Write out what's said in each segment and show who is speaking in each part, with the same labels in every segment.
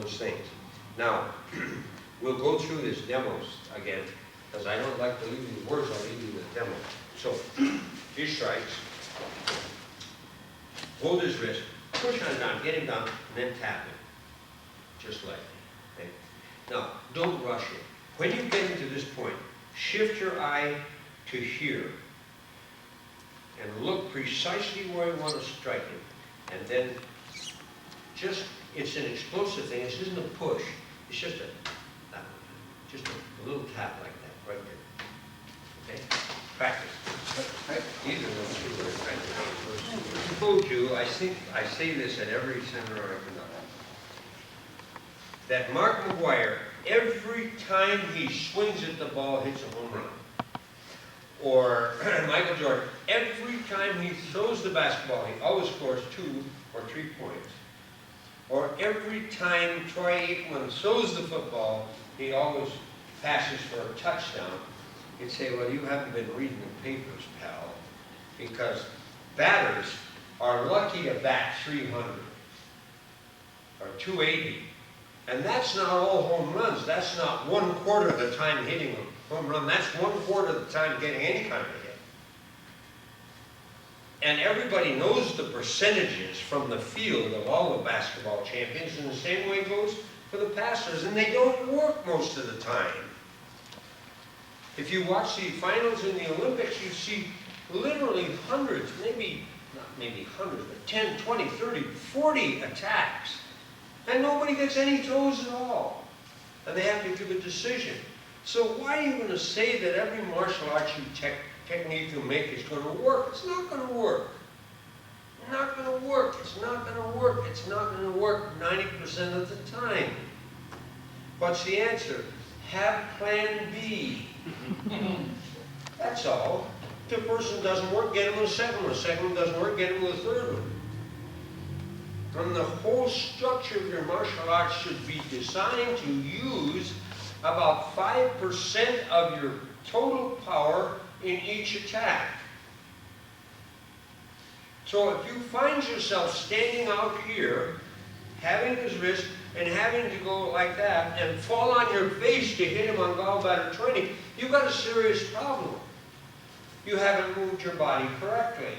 Speaker 1: those things. Now, we'll go through this demos again, because I don't like to leave you the words, I'll leave you the demo. So, he strikes, hold his wrist, push on down, get him down, and then tap him. Just like that. Okay? Now, don't rush it. When you get into this point, shift your eye to here, and look precisely where you want to strike him. And then, it's an explosive thing, this isn't a push, it's just a little tap like that, right there. Okay? Practice. These are those two words, practice. I told you, I think I say this at every seminar I conduct, that Mark McGuire, every time he swings at the ball, hits a home run. Or Michael Jordan, every time he throws the basketball, he always scores 2 or 3 points. Or every time Troy Aikman throws the football, he always passes for a touchdown. You'd say, well, you haven't been reading the papers, pal, because batters are lucky to bat 300 or 280. And that's not all home runs. That's not 1/4 of the time hitting a home run. That's 1/4 of the time getting any kind of hit. And everybody knows the percentages from the field of all the basketball champions, and the same way goes for the passers, and they don't work most of the time. If you watch the finals in the Olympics, you see literally hundreds, not maybe hundreds, but 10, 20, 30, 40 attacks. And nobody gets any throws at all. And they have to give a decision. So why are you going to say that every martial arts technique you make is going to work? It's not going to work. Not going to work. It's not going to work. It's not going to work 90% of the time. What's the answer? Have plan B. That's all. If the person doesn't work, get him with a second one. The second one doesn't work, get him with a third one. And the whole structure of your martial arts should be designed to use about 5% of your total power in each attack. So if you find yourself standing out here, having his wrist, and having to go like that, and fall on your face to hit him on gallbladder training, you've got a serious problem. You haven't moved your body correctly.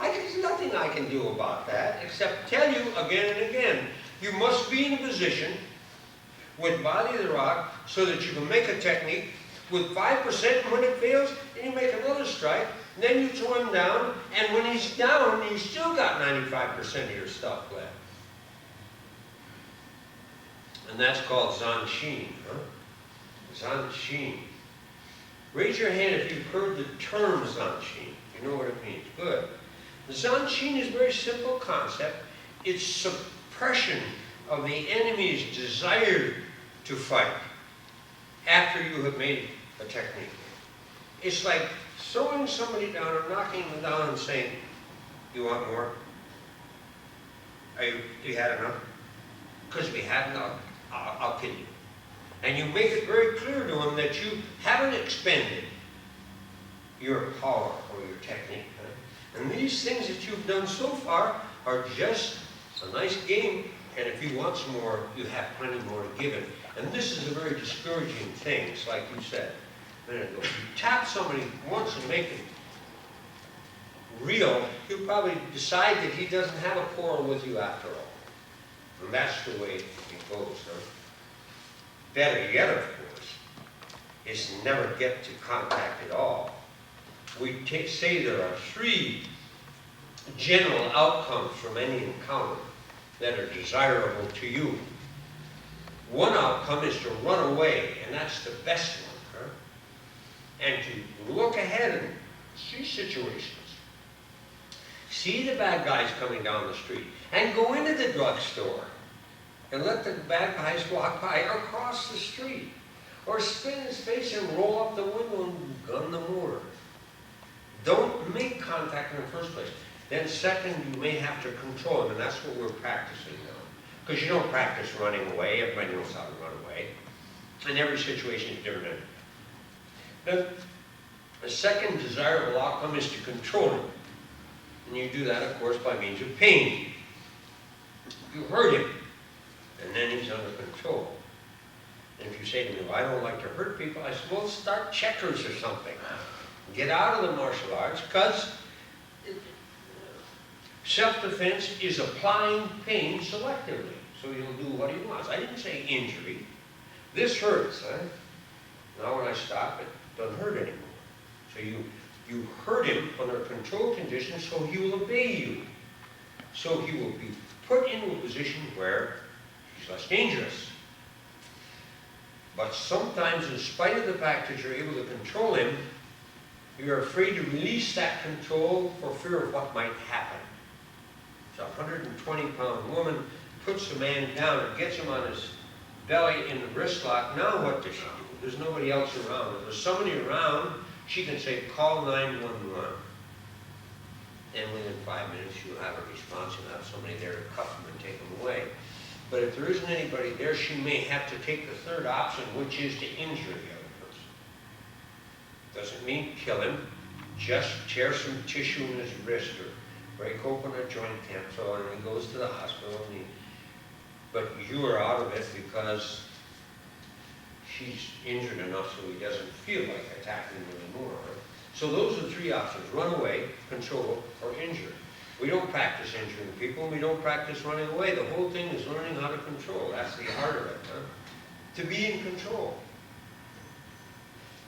Speaker 1: There's nothing I can do about that, except tell you again and again, you must be in a position with body of the rock so that you can make a technique with 5%, and when it fails, then you make another strike, and then you throw him down, and when he's down, you still got 95% of your stuff left. And that's called Zanshin, huh? Zanshin. Raise your hand if you've heard the term Zanshin. You know what it means. Good. Zanshin is a very simple concept. It's suppression of the enemy's desire to fight after you have made a technique. It's like throwing somebody down or knocking them down and saying, you want more? You had enough? Because if you had enough, I'll kill you. And you make it very clear to them that you haven't expended your power or your technique. Right? And these things that you've done so far are just a nice game, and if you want some more, you have plenty more to give it. And this is a very discouraging thing. It's like you said a minute ago. If you tap somebody once and make it real, he'll probably decide that he doesn't have a quarrel with you after all. And that's the way it goes. Huh? Better yet, of course, is never get to contact at all. We say there are 3 general outcomes from any encounter that are desirable to you. One outcome is to run away, and that's the best one, huh? And to look ahead and see situations. See the bad guys coming down the street, and go into the drugstore, and let the bad guys walk by or cross the street, or spin his face and roll up the window and gun the motor. Don't make contact in the first place. Then second, you may have to control him, and that's what we're practicing now. Because you don't practice running away. Everybody knows how to run away. And every situation is different. The second desirable outcome is to control him. And you do that, of course, by means of pain. You hurt him. then he's under control. And if you say to me, well, I don't like to hurt people, I said, well, start checkers or something. Get out of the martial arts, because self-defense is applying pain selectively. So he'll do what he wants. I didn't say injury. This hurts, huh? Now when I stop, it doesn't hurt anymore. So you hurt him under controlled conditions, so he will obey you. So he will be put into a position where he's less dangerous. But sometimes, in spite of the fact that you're able to control him, you're afraid to release that control for fear of what might happen. So a 120-pound woman puts the man down and gets him on his belly in the wrist lock. Now what does she do? There's nobody else around. If there's somebody around, she can say, call 911. And within 5 minutes, you'll have a response. You'll have somebody there to cuff him and take him away. But if there isn't anybody there, she may have to take the third option, which is to injure the other person. Doesn't mean kill him. Just tear some tissue in his wrist or break open a joint capsule, and he goes to the hospital. But you are out of it because she's injured enough so he doesn't feel like attacking him anymore. Right? So those are the three options: run away, control, or injure. We don't practice injuring people. We don't practice running away. The whole thing is learning how to control. That's the heart of it, huh? To be in control.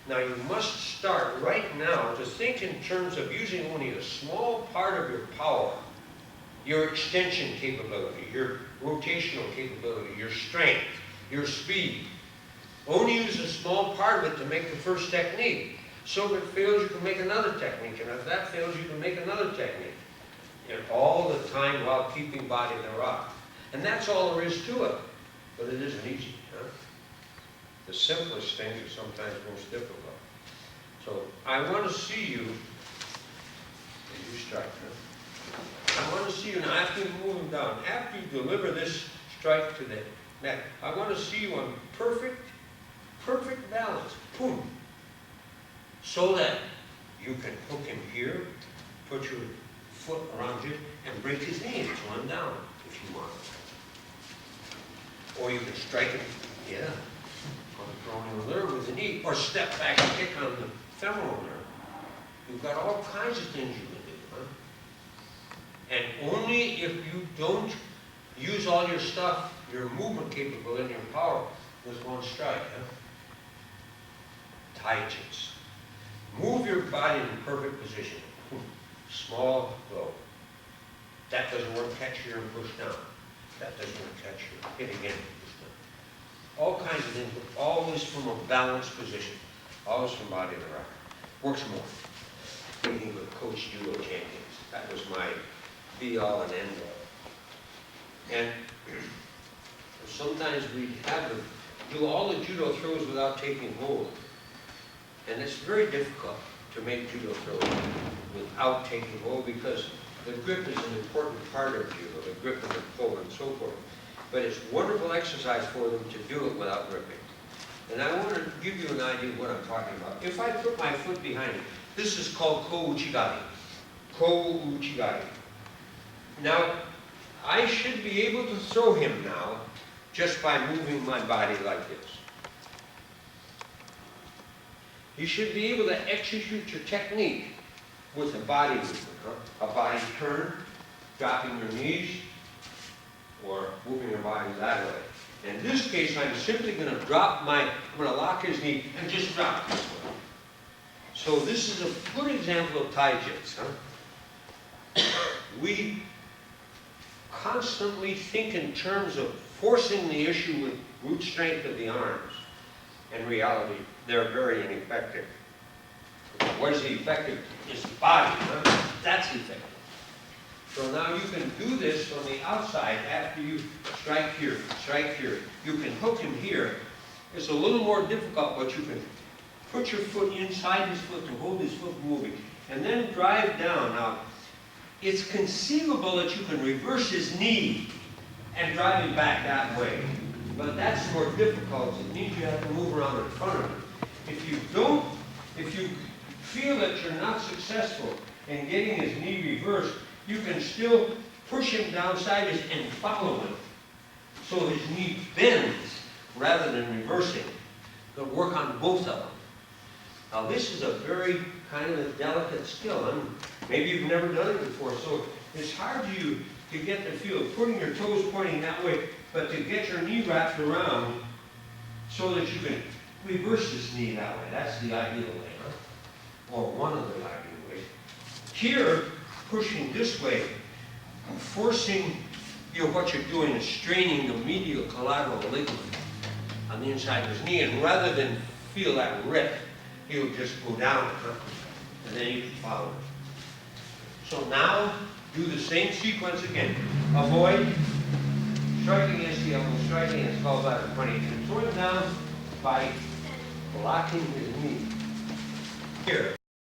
Speaker 1: Now you must start right now to think in terms of using only a small part of your power, your extension capability, your rotational capability, your strength, your speed. Only use a small part of it to make the first technique. So if it fails, you can make another technique. And if that fails, you can make another technique. And all the time while keeping body in the rock. And that's all there is to it. But it isn't easy. Huh? The simplest things are sometimes most difficult. So I want to see you. You strike, huh? I want to see you now after you move him down. After you deliver this strike to the neck, I want to see you on perfect balance. Boom. So that you can hook him here, put your foot around it, and break his knee and slow him down if you want. Or you can strike him, yeah, on the peroneal nerve with the knee, or step back and kick on the femoral nerve. You've got all kinds of things you can do, huh? And only if you don't use all your stuff, your movement capability, and your power with one strike, huh? Taijutsu. Move your body in perfect position. Small blow. That doesn't work, catch here and push down. That doesn't work, catch here, hit again, push down. All kinds of things, but always from a balanced position. Always from body to rock. Works more. Meeting with Coach Judo champions. That was my be-all and end-all. And sometimes we have to do all the judo throws without taking hold. And it's very difficult to make judo throws without taking hold, because the grip is an important part of judo, the grip and the pull and so forth. But it's wonderful exercise for them to do it without gripping. And I want to give you an idea of what I'm talking about. If I put my foot behind it, this is called ko-uchigari. Ko-uchigari. Now, I should be able to throw him now just by moving my body like this. You should be able to execute your technique with a body movement, huh? A body turn, dropping your knees, or moving your body that way. In this case, I'm simply going to I'm going to lock his knee and just drop this way. So this is a good example of taijutsu, huh? We constantly think in terms of forcing the issue with root strength of the arms. In reality, they're very ineffective. What is effective is the body, huh? That's effective. So now you can do this on the outside after you strike here, strike here. You can hook him here. It's a little more difficult, but you can put your foot inside his foot to hold his foot moving, and then drive down. Now, it's conceivable that you can reverse his knee and drive him back that way. But that's more difficult. It means you have to move around in front of him. If you feel that you're not successful in getting his knee reversed, you can still push him down sideways and follow him. so his knee bends rather than reversing. But work on both of them. Now this is a very kind of delicate skill, and maybe you've never done it before, so it's hard for you to get the feel of putting your toes pointing that way, but to get your knee wrapped around so that you can reverse this knee that way. That's the ideal way, huh? Or one of the ideal ways. Here, pushing this way, forcing, what you're doing is straining the medial collateral ligament on the inside of his knee, and rather than feel that rip, he'll just go down, and then you can follow it. So now, do the same sequence again. Avoid striking against the elbow, striking against gallbladder 20, and throw him down by blocking his knee. Here.